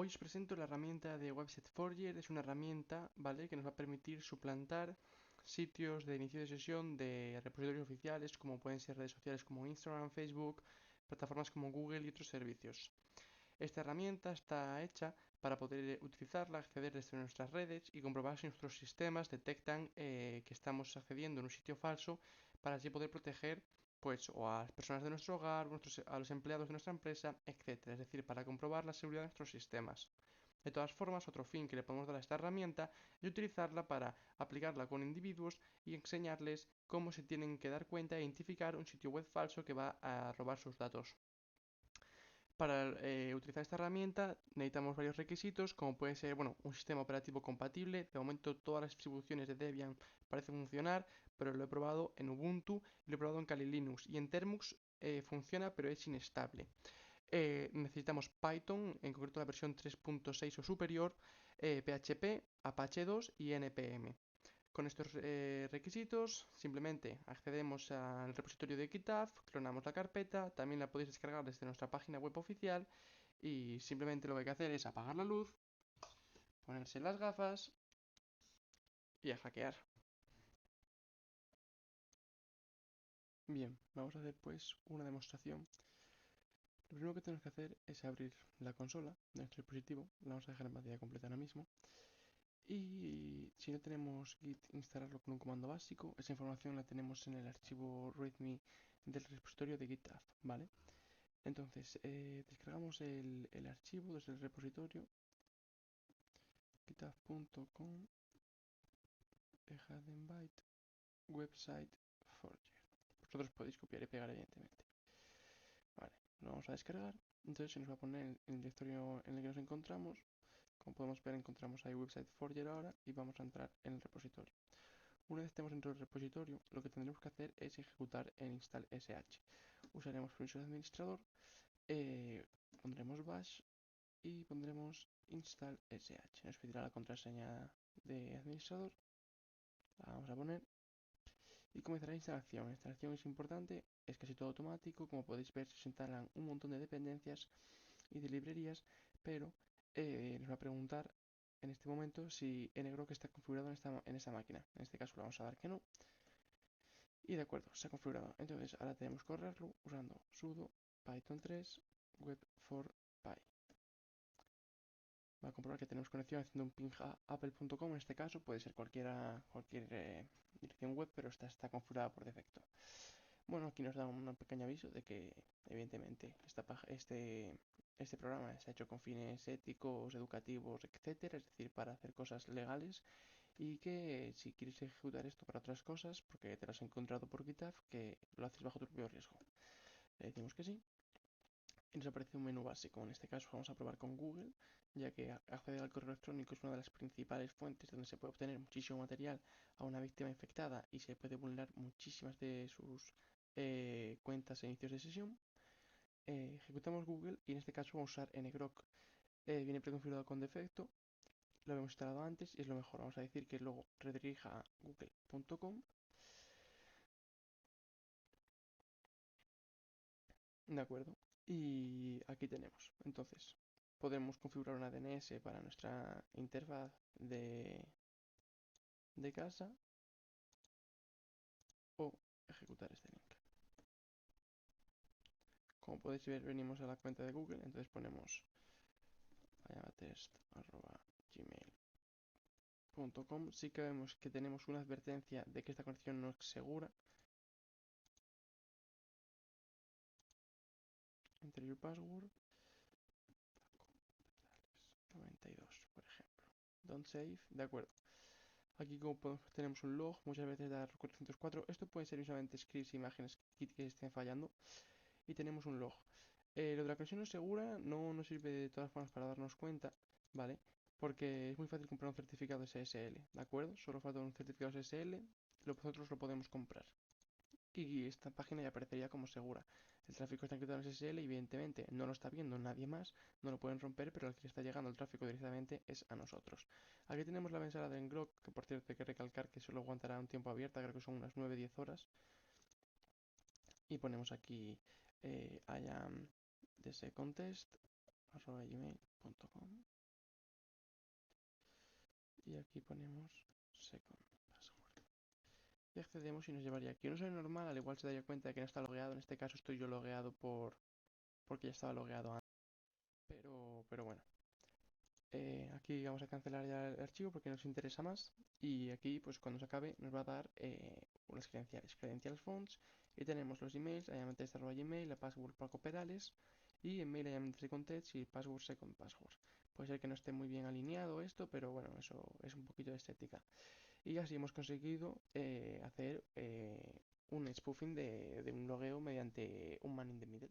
Hoy os presento la herramienta de Website Forger. Es una herramienta, ¿vale?, que nos va a permitir suplantar sitios de inicio de sesión de repositorios oficiales, como pueden ser redes sociales como Instagram, Facebook, plataformas como Google y otros servicios. Esta herramienta está hecha para poder utilizarla, acceder desde nuestras redes y comprobar si nuestros sistemas detectan que estamos accediendo en un sitio falso, para así poder proteger pues o a las personas de nuestro hogar, a los empleados de nuestra empresa, etcétera. Es decir, para comprobar la seguridad de nuestros sistemas. De todas formas, otro fin que le podemos dar a esta herramienta es utilizarla para aplicarla con individuos y enseñarles cómo se tienen que dar cuenta e identificar un sitio web falso que va a robar sus datos. Para utilizar esta herramienta necesitamos varios requisitos, como puede ser, bueno, un sistema operativo compatible. De momento todas las distribuciones de Debian parecen funcionar, pero lo he probado en Ubuntu, lo he probado en Kali Linux y en Termux funciona, pero es inestable. Necesitamos Python, en concreto la versión 3.6 o superior, PHP, Apache 2 y NPM. Con estos requisitos simplemente accedemos al repositorio de GitHub, clonamos la carpeta, también la podéis descargar desde nuestra página web oficial y simplemente lo que hay que hacer es apagar la luz, ponerse las gafas y a hackear. Bien, vamos a hacer pues una demostración. Lo primero que tenemos que hacer es abrir la consola de nuestro dispositivo, la vamos a dejar en pantalla completa ahora mismo. Y si no tenemos Git, instalarlo con un comando básico. Esa información la tenemos en el archivo readme del repositorio de GitHub, ¿vale? Entonces, descargamos el archivo desde el repositorio github.com byte website forger. Vosotros podéis copiar y pegar, evidentemente. Vale, lo vamos a descargar. Entonces se nos va a poner el directorio en el que nos encontramos. Como podemos ver, encontramos ahí website forger ahora y vamos a entrar en el repositorio. Una vez estemos dentro del repositorio, lo que tendremos que hacer es ejecutar el install sh. Usaremos permiso de administrador, pondremos bash y pondremos install sh. Nos pedirá la contraseña de administrador, la vamos a poner y comenzará la instalación. La instalación es importante, es casi todo automático. Como podéis ver, se instalan un montón de dependencias y de librerías, pero nos va a preguntar en este momento si ngrok está configurado en esta máquina. En este caso le vamos a dar que no. Y de acuerdo, se ha configurado. Entonces ahora tenemos que correrlo usando sudo python 3 web for py. Va a comprobar que tenemos conexión haciendo un ping a apple.com. En este caso puede ser cualquier dirección web, pero esta está configurada por defecto. Bueno, aquí nos da un pequeño aviso de que evidentemente este programa se ha hecho con fines éticos, educativos, etcétera, es decir, para hacer cosas legales, y que si quieres ejecutar esto para otras cosas, porque te lo has encontrado por GitHub, que lo haces bajo tu propio riesgo. Le decimos que sí y nos aparece un menú básico. En este caso vamos a probar con Google, ya que acceder al correo electrónico es una de las principales fuentes donde se puede obtener muchísimo material a una víctima infectada y se puede vulnerar muchísimas de sus cuentas e inicios de sesión. Ejecutamos Google y en este caso vamos a usar ngrok. Viene preconfigurado con defecto, lo hemos instalado antes y es lo mejor. Vamos a decir que luego redirija a google.com. De acuerdo. Y aquí tenemos. Entonces, podemos configurar una DNS para nuestra interfaz de casa o ejecutar este link. Como podéis ver, venimos a la cuenta de Google, entonces ponemos test@gmail.com. Sí que vemos que tenemos una advertencia de que esta conexión no es segura. Enter your password 92, por ejemplo. Don't save, de acuerdo. Aquí como tenemos un log, muchas veces da 404. Esto puede ser visualmente scripts e imágenes que estén fallando. Y tenemos un log. Lo de la conexión no es segura no nos sirve de todas formas para darnos cuenta, ¿vale? Porque es muy fácil comprar un certificado SSL, ¿de acuerdo? Solo falta un certificado SSL, nosotros lo podemos comprar. Y esta página ya aparecería como segura. El tráfico está encriptado en SSL y evidentemente no lo está viendo nadie más, no lo pueden romper, pero al que le está llegando el tráfico directamente es a nosotros. Aquí tenemos la ventana de ngrok, que por cierto hay que recalcar que solo aguantará un tiempo abierta, creo que son unas 9-10 horas. Y ponemos aquí I am the second test gmail.com y aquí ponemos second password y accedemos y nos llevaría aquí. Un usuario normal al igual se daría cuenta de que no está logueado. En este caso estoy yo logueado porque ya estaba logueado antes. Pero bueno. Aquí vamos a cancelar ya el archivo porque nos interesa más y aquí pues cuando se acabe nos va a dar unas credenciales fonts y tenemos los emails, gmail, la password Paco Perales y email second text y password second password. Puede ser que no esté muy bien alineado esto, pero bueno, eso es un poquito de estética. Y así hemos conseguido hacer un spoofing de un logueo mediante un man in the middle.